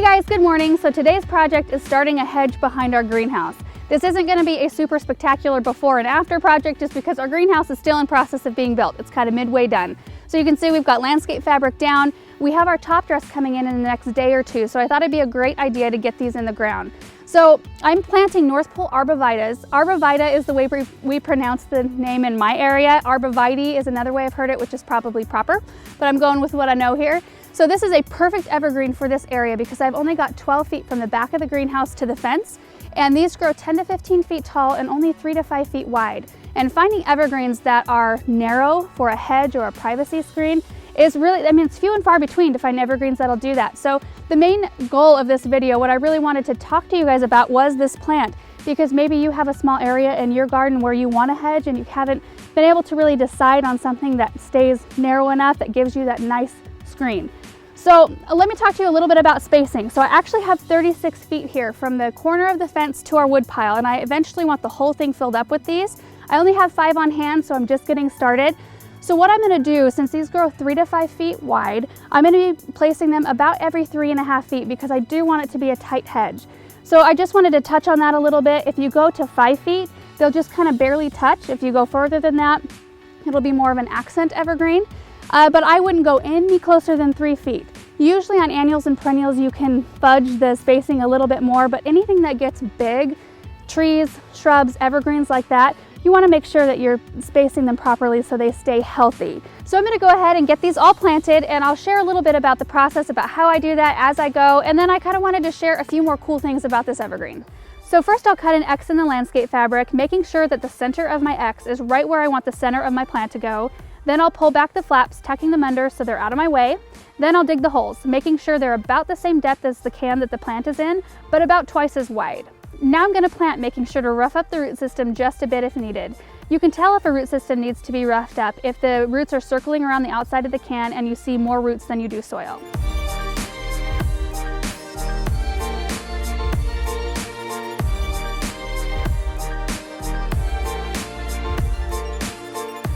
Hey guys, good morning. So today's project is starting a hedge behind our greenhouse. This isn't going to be a super spectacular before and after project just because our greenhouse is still in process of being built. It's kind of midway done. So you can see we've got landscape fabric down. We have our top dress coming in the next day or two. So I thought it'd be a great idea to get these in the ground. So I'm planting North Pole Arborvitaes. Arborvitae is the way we pronounce the name in my area. Arborvitae is another way I've heard it, which is probably proper, but I'm going with what I know here. So this is a perfect evergreen for this area because I've only got 12 feet from the back of the greenhouse to the fence. And these grow 10 to 15 feet tall and only 3 to 5 feet wide. And finding evergreens that are narrow for a hedge or a privacy screen is really, it's few and far between to find evergreens that'll do that. So the main goal of this video, what I really wanted to talk to you guys about was this plant, because maybe you have a small area in your garden where you want a hedge and you haven't been able to really decide on something that stays narrow enough that gives you that nice screen. So let me talk to you a little bit about spacing. So I actually have 36 feet here from the corner of the fence to our wood pile, and I eventually want the whole thing filled up with these. I only have 5 on hand, so I'm just getting started. So what I'm going to do, since these grow 3 to 5 feet wide, I'm going to be placing them about every 3.5 feet because I do want it to be a tight hedge. So I just wanted to touch on that a little bit. If you go to 5 feet, they'll just kind of barely touch. If you go further than that, it'll be more of an accent evergreen. But I wouldn't go any closer than 3 feet. Usually on annuals and perennials, you can fudge the spacing a little bit more, but anything that gets big, trees, shrubs, evergreens like that, you want to make sure that you're spacing them properly so they stay healthy. So I'm going to go ahead and get these all planted, and I'll share a little bit about the process, about how I do that as I go, and then I kind of wanted to share a few more cool things about this evergreen. So first I'll cut an X in the landscape fabric, making sure that the center of my X is right where I want the center of my plant to go. Then I'll pull back the flaps, tucking them under so they're out of my way. Then I'll dig the holes, making sure they're about the same depth as the can that the plant is in, but about twice as wide. Now I'm going to plant, making sure to rough up the root system just a bit if needed. You can tell if a root system needs to be roughed up if the roots are circling around the outside of the can and you see more roots than you do soil.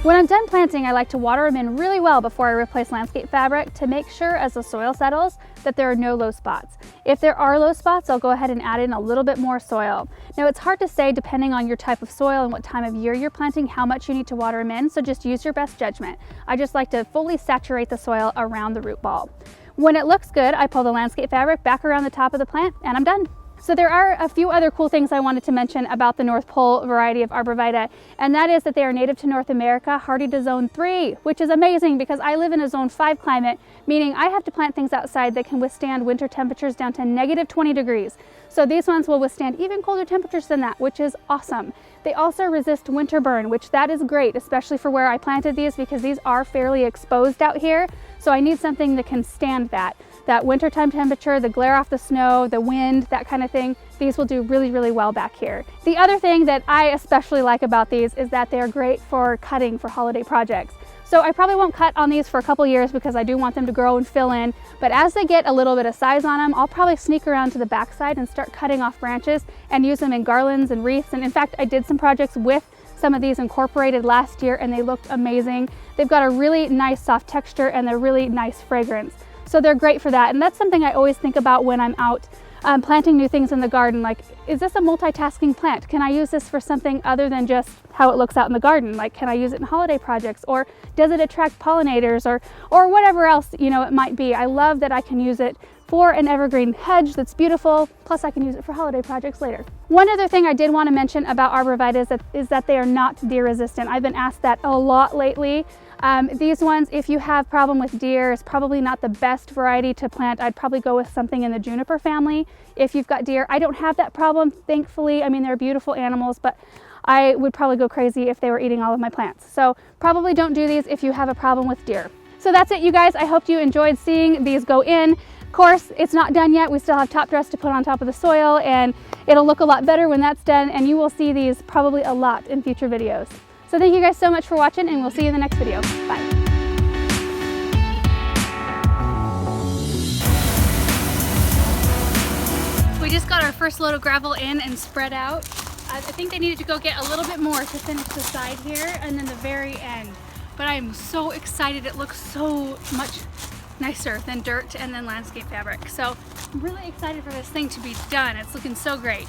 When I'm done planting, I like to water them in really well before I replace landscape fabric to make sure as the soil settles that there are no low spots. If there are low spots, I'll go ahead and add in a little bit more soil. Now it's hard to say depending on your type of soil and what time of year you're planting how much you need to water them in, so just use your best judgment. I just like to fully saturate the soil around the root ball. When it looks good, I pull the landscape fabric back around the top of the plant and I'm done. So there are a few other cool things I wanted to mention about the North Pole variety of Arborvitae, and that is that they are native to North America, hardy to zone 3, which is amazing because I live in a zone 5 climate, meaning I have to plant things outside that can withstand winter temperatures down to negative 20 degrees. So these ones will withstand even colder temperatures than that, which is awesome. They also resist winter burn, which that is great, especially for where I planted these because these are fairly exposed out here. So I need something that can stand that wintertime temperature, the glare off the snow, the wind, that kind of thing. These will do really, really well back here. The other thing that I especially like about these is that they're great for cutting for holiday projects. So I probably won't cut on these for a couple years because I do want them to grow and fill in, but as they get a little bit of size on them, I'll probably sneak around to the backside and start cutting off branches and use them in garlands and wreaths. And in fact, I did some projects with some of these incorporated last year and they looked amazing. They've got a really nice soft texture and a really nice fragrance. So they're great for that. And that's something I always think about when I'm out planting new things in the garden. Like, is this a multitasking plant? Can I use this for something other than just how it looks out in the garden? Like, can I use it in holiday projects? Or does it attract pollinators or whatever else, it might be? I love that I can use it for an evergreen hedge that's beautiful, plus I can use it for holiday projects later. One other thing I did want to mention about Arborvitae is that they are not deer resistant. I've been asked that a lot lately. These ones, if you have problem with deer, is probably not the best variety to plant. I'd probably go with something in the juniper family. If you've got deer, I don't have that problem, thankfully. I mean, they're beautiful animals, but I would probably go crazy if they were eating all of my plants. So probably don't do these if you have a problem with deer. So that's it, you guys. I hope you enjoyed seeing these go in. Of course, it's not done yet. We still have top dress to put on top of the soil, and it'll look a lot better when that's done, and you will see these probably a lot in future videos. So thank you guys so much for watching, and we'll see you in the next video. Bye. We just got our first load of gravel in and spread out. I think they needed to go get a little bit more to finish the side here and then the very end. But I am so excited. It looks so much nicer than dirt and then landscape fabric. So I'm really excited for this thing to be done. It's looking so great.